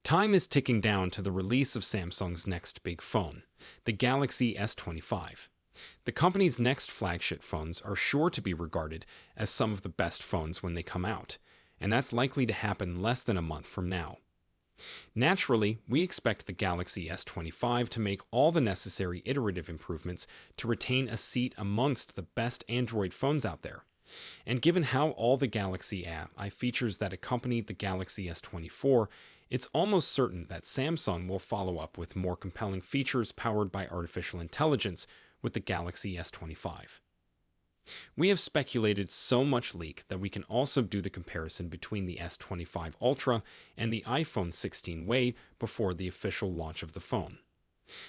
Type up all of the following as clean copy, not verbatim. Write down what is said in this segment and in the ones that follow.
Time is ticking down to the release of Samsung's next big phone, the Galaxy S25. The company's next flagship phones are sure to be regarded as some of the best phones when they come out, and that's likely to happen less than a month from now. Naturally, we expect the Galaxy S25 to make all the necessary iterative improvements to retain a seat amongst the best Android phones out there. And given how all the Galaxy AI features that accompany the Galaxy S24, it's almost certain that Samsung will follow up with more compelling features powered by artificial intelligence with the Galaxy S25. We have speculated so much leak that we can also do the comparison between the S25 Ultra and the iPhone 16 way before the official launch of the phone.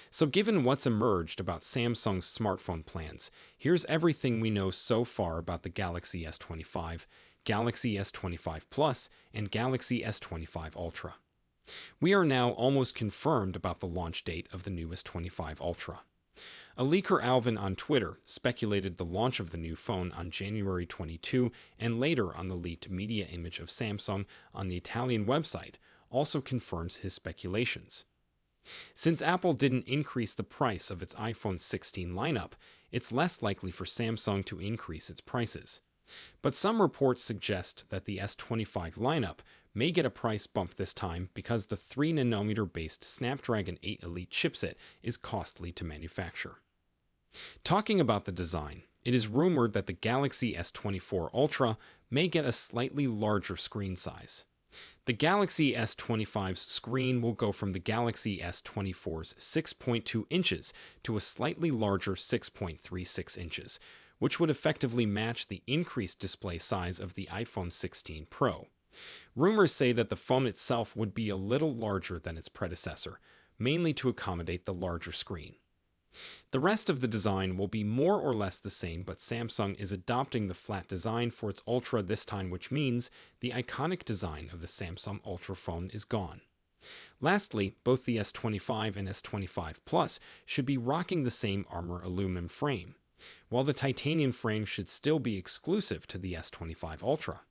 So given what's emerged about Samsung's smartphone plans, here's everything we know so far about the Galaxy S25, Galaxy S25 Plus, and Galaxy S25 Ultra. We are now almost confirmed about the launch date of the newest 25 Ultra. A leaker Alvin on Twitter speculated the launch of the new phone on January 22, and later on the leaked media image of Samsung on the Italian website also confirms his speculations. Since Apple didn't increase the price of its iPhone 16 lineup, it's less likely for Samsung to increase its prices. But some reports suggest that the S25 lineup may get a price bump this time because the 3nm based Snapdragon 8 Elite chipset is costly to manufacture. Talking about the design, it is rumored that the Galaxy S24 Ultra may get a slightly larger screen size. The Galaxy S25's screen will go from the Galaxy S24's 6.2 inches to a slightly larger 6.36 inches, which would effectively match the increased display size of the iPhone 16 Pro. Rumors say that the phone itself would be a little larger than its predecessor, mainly to accommodate the larger screen. The rest of the design will be more or less the same, but Samsung is adopting the flat design for its Ultra this time, which means the iconic design of the Samsung Ultra phone is gone. Lastly, both the S25 and S25 Plus should be rocking the same armor aluminum frame, while the titanium frame should still be exclusive to the S25 Ultra.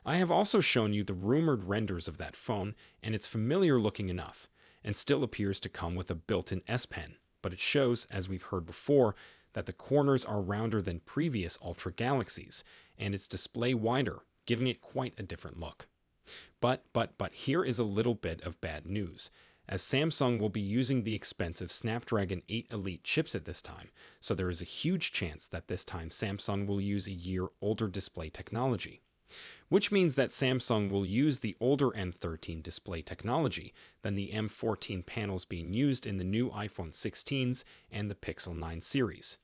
I have also shown you the rumored renders of that phone, and it's familiar looking enough, and still appears to come with a built-in S Pen, but it shows, as we've heard before, that the corners are rounder than previous Ultra Galaxies, and its display wider, giving it quite a different look. But here is a little bit of bad news, as Samsung will be using the expensive Snapdragon 8 Elite chipset this time, so there is a huge chance that this time Samsung will use a year older display technology. Which means that Samsung will use the older M13 display technology than the M14 panels being used in the new iPhone 16s and the Pixel 9 series.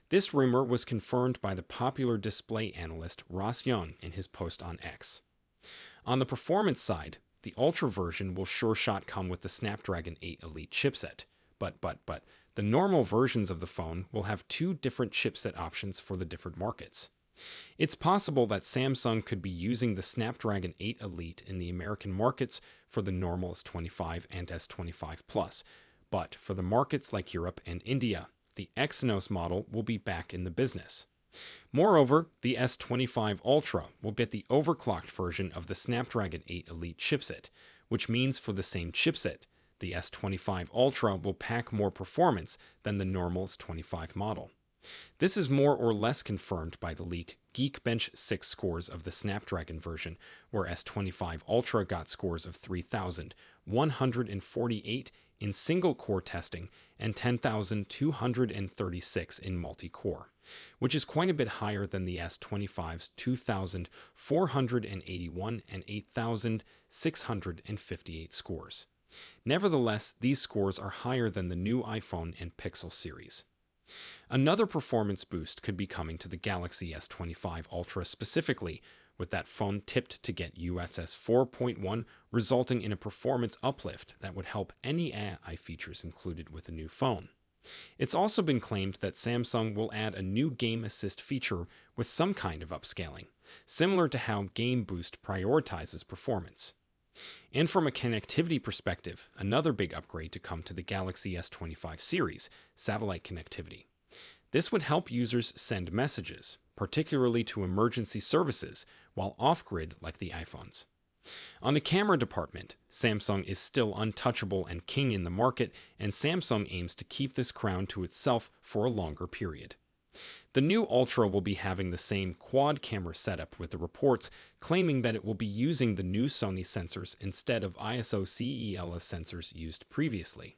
This rumor was confirmed by the popular display analyst Ross Young in his post on X. On the performance side, the Ultra version will sure shot come with the Snapdragon 8 Elite chipset, but the normal versions of the phone will have two different chipset options for the different markets. It's possible that Samsung could be using the Snapdragon 8 Elite in the American markets for the normal S25 and S25 Plus, but for the markets like Europe and India, the Exynos model will be back in the business. Moreover, the S25 Ultra will get the overclocked version of the Snapdragon 8 Elite chipset, which means for the same chipset, the S25 Ultra will pack more performance than the normal S25 model. This is more or less confirmed by the leaked Geekbench 6 scores of the Snapdragon version, where S25 Ultra got scores of 3,148 in single-core testing and 10,236 in multi-core, which is quite a bit higher than the S25's 2,481 and 8,658 scores. Nevertheless, these scores are higher than the new iPhone and Pixel series. Another performance boost could be coming to the Galaxy S25 Ultra specifically, with that phone tipped to get USS 4.1, resulting in a performance uplift that would help any AI features included with the new phone. It's also been claimed that Samsung will add a new Game Assist feature with some kind of upscaling, similar to how Game Boost prioritizes performance. And from a connectivity perspective, another big upgrade to come to the Galaxy S25 series, satellite connectivity. This would help users send messages, particularly to emergency services, while off-grid like the iPhones. On the camera department, Samsung is still untouchable and king in the market, and Samsung aims to keep this crown to itself for a longer period. The new Ultra will be having the same quad camera setup, with the reports claiming that it will be using the new Sony sensors instead of ISO CELS sensors used previously.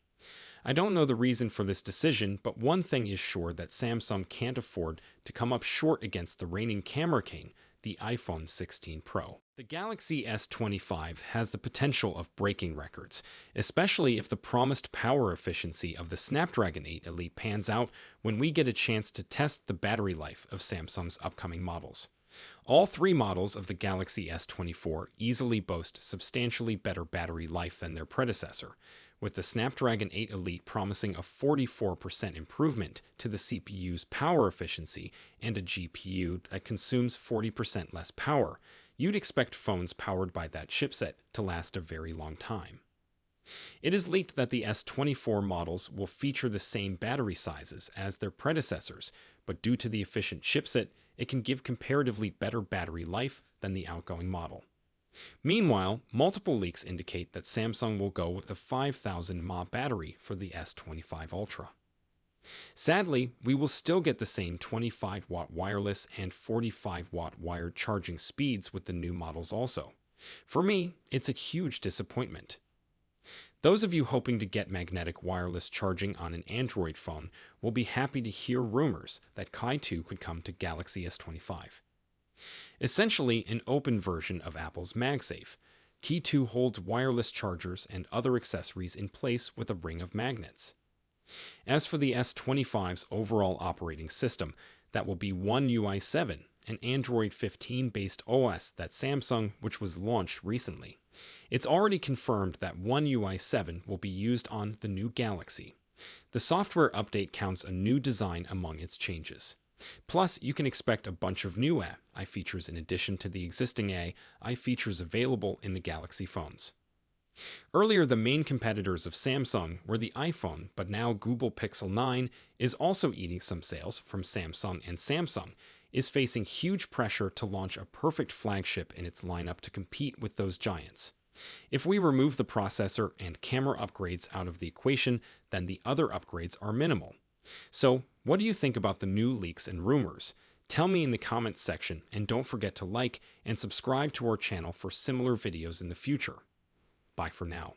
I don't know the reason for this decision, but one thing is sure, that Samsung can't afford to come up short against the reigning camera king, the iPhone 16 Pro. The Galaxy S25 has the potential of breaking records, especially if the promised power efficiency of the Snapdragon 8 Elite pans out when we get a chance to test the battery life of Samsung's upcoming models. All three models of the Galaxy S24 easily boast substantially better battery life than their predecessor, with the Snapdragon 8 Elite promising a 44% improvement to the CPU's power efficiency and a GPU that consumes 40% less power. You'd expect phones powered by that chipset to last a very long time. It is leaked that the S24 models will feature the same battery sizes as their predecessors, but due to the efficient chipset, it can give comparatively better battery life than the outgoing model. Meanwhile, multiple leaks indicate that Samsung will go with a 5000 mAh battery for the S25 Ultra. Sadly, we will still get the same 25-watt wireless and 45-watt wired charging speeds with the new models also. For me, it's a huge disappointment. Those of you hoping to get magnetic wireless charging on an Android phone will be happy to hear rumors that Kai 2 could come to Galaxy S25. Essentially an open version of Apple's MagSafe, Key 2 holds wireless chargers and other accessories in place with a ring of magnets. As for the S25's overall operating system, that will be One UI 7, an Android 15-based OS that Samsung, which was launched recently. It's already confirmed that One UI 7 will be used on the new Galaxy. The software update counts a new design among its changes. Plus, you can expect a bunch of new AI features in addition to the existing AI features available in the Galaxy phones. Earlier, the main competitors of Samsung were the iPhone, but now Google Pixel 9 is also eating some sales from Samsung, and Samsung is facing huge pressure to launch a perfect flagship in its lineup to compete with those giants. If we remove the processor and camera upgrades out of the equation, then the other upgrades are minimal. So, what do you think about the new leaks and rumors? Tell me in the comments section, and don't forget to like and subscribe to our channel for similar videos in the future. Bye for now.